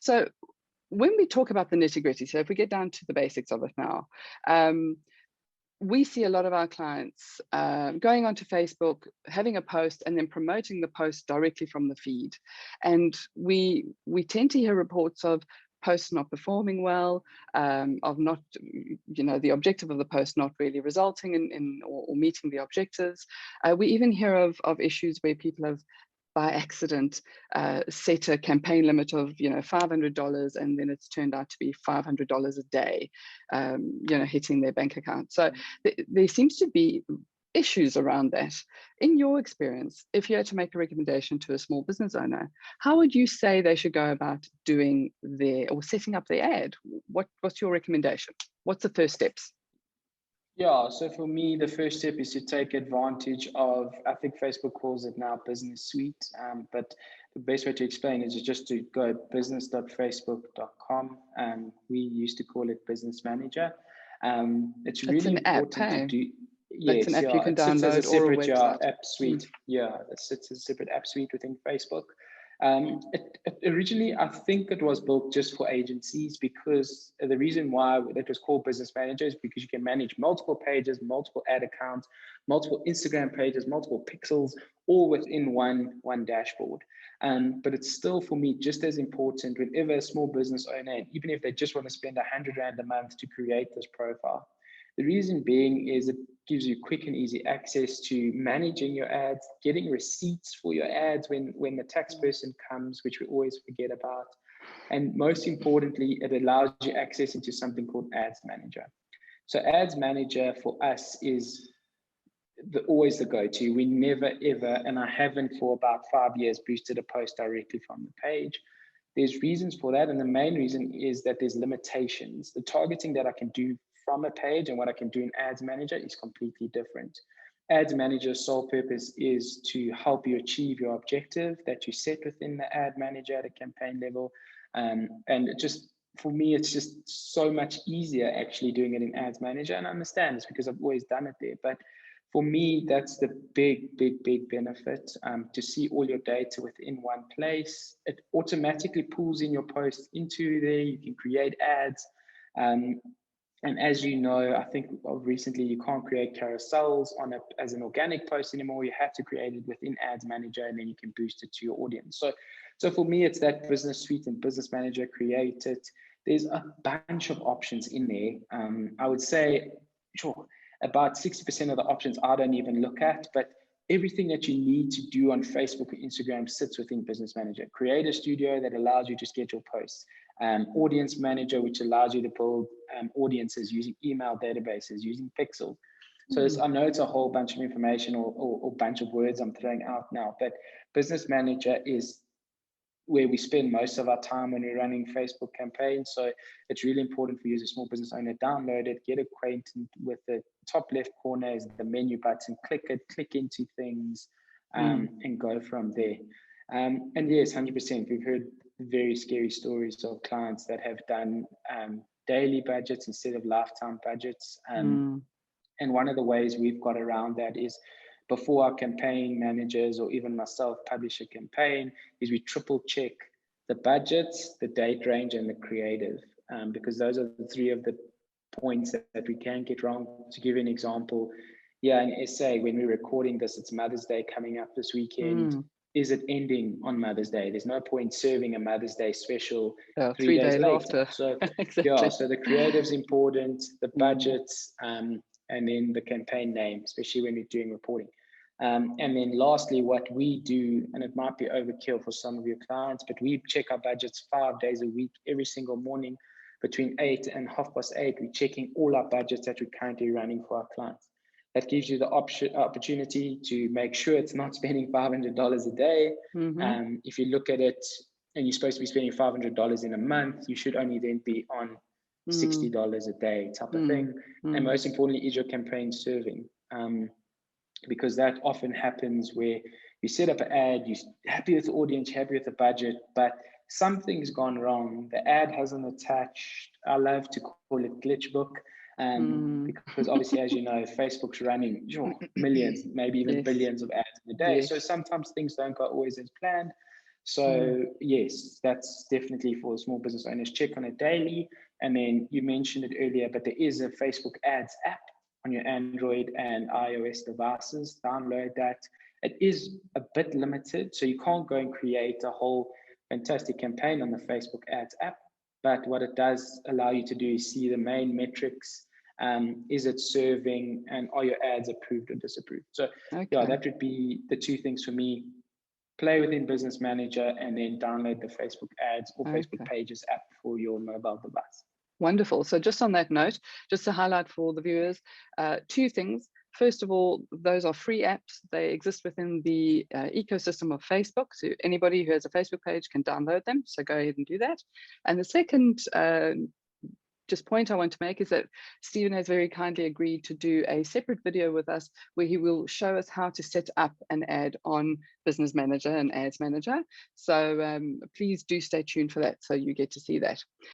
So when we talk about the nitty-gritty, so if we get down to the basics of it now, we see a lot of our clients going onto Facebook, having a post, and then promoting the post directly from the feed. And we tend to hear reports of posts not performing well, of not, the objective of the post not really resulting in or meeting the objectives. We even hear of issues where people have by accident set a campaign limit of $500, and then it's turned out to be $500 a day, hitting their bank account. So there seems to be issues around that. In your experience, if you had to make a recommendation to a small business owner, how would you say they should go about doing or setting up their ad? What's your recommendation? What's the first steps? Yeah, so for me, the first step is to take advantage of, I think Facebook calls it now Business Suite, but the best way to explain is just to go business.facebook.com. We used to call it Business Manager. It's really important to do. Yes, that's an app you can download, as a separate, or a website. App suite. Yeah, it sits as a separate app suite within Facebook. It originally, I think it was built just for agencies, because the reason why it was called Business Manager is because you can manage multiple pages, multiple ad accounts, multiple Instagram pages, multiple pixels, all within one dashboard. But it's still, for me, just as important whenever a small business owner, and even if they just want to spend R100 a month to create this profile. The reason being is it gives you quick and easy access to managing your ads, getting receipts for your ads when the tax person comes, which we always forget about. And most importantly, it allows you access into something called Ads Manager. So Ads Manager for us is always the go-to. We never, ever, and I haven't for about 5 years, boosted a post directly from the page. There's reasons for that. And the main reason is that there's limitations. The targeting that I can do from a page and what I can do in Ads Manager is completely different. Ads Manager's sole purpose is to help you achieve your objective that you set within the Ad Manager at a campaign level. And for me, it's just so much easier actually doing it in Ads Manager. And I understand it's because I've always done it there. But for me, that's the big benefit, to see all your data within one place. It automatically pulls in your posts into there. You can create ads. And as you know, I think recently you can't create carousels as an organic post anymore. You have to create it within Ads Manager, and then you can boost it to your audience. So for me, it's that Business Suite and Business Manager. Create it. There's a bunch of options in there. I would say, sure, about 60% of the options I don't even look at, but everything that you need to do on Facebook or Instagram sits within Business Manager. Creator Studio that allows you to schedule posts. Audience Manager, which allows you to build audiences using email databases, using Pixel. So I know it's a whole bunch of information or bunch of words I'm throwing out now, but Business Manager is where we spend most of our time when we're running Facebook campaigns. So it's really important for you as a small business owner, download it, get acquainted with the top left corner is the menu button, click it, click into things, and go from there. And yes, 100%, we've heard very scary stories of clients that have done daily budgets instead of lifetime budgets. And one of the ways we've got around that is before our campaign managers or even myself publish a campaign is we triple check the budgets, the date range, and the creative, because those are the three of the points that we can get wrong. To give you an example, in SA, when we're recording this, it's Mother's Day coming up this weekend. Is it ending on Mother's Day? There's no point serving a Mother's Day special 3 days later. After. So exactly. So the creative's important, the budgets, and then the campaign name, especially when we're doing reporting. And then lastly, what we do, and it might be overkill for some of your clients, but we check our budgets 5 days a week, every single morning between 8 and 8:30. We're checking all our budgets that we're currently running for our clients. That gives you the opportunity to make sure it's not spending $500 a day. If you look at it and you're supposed to be spending $500 in a month, you should only then be on $60 a day type of thing. And most importantly, is your campaign serving? Because that often happens where you set up an ad, you're happy with the audience, you're happy with the budget, but something's gone wrong. The ad hasn't attached. I love to call it glitch book. Because obviously, as you know, Facebook's running millions, maybe even billions of ads in a day. So sometimes things don't go always as planned. So yes, that's definitely for small business owners. Check on it daily. And then you mentioned it earlier, but there is a Facebook ads app on your Android and iOS devices. Download that. It is a bit limited, so you can't go and create a whole fantastic campaign on the Facebook ads app. But what it does allow you to do is see the main metrics. Is it serving, and are your ads approved or disapproved? So yeah, Okay. that would be the two things for me: play within Business Manager, and then download the Facebook ads or Facebook Okay. pages app for your mobile device. Wonderful. So just on that note, just to highlight for the viewers, two things. First of all, those are free apps. They exist within the ecosystem of Facebook. So anybody who has a Facebook page can download them. So go ahead and do that. And the second just point I want to make is that Stephen has very kindly agreed to do a separate video with us where he will show us how to set up an ad on Business Manager and Ads Manager. So please do stay tuned for that so you get to see that.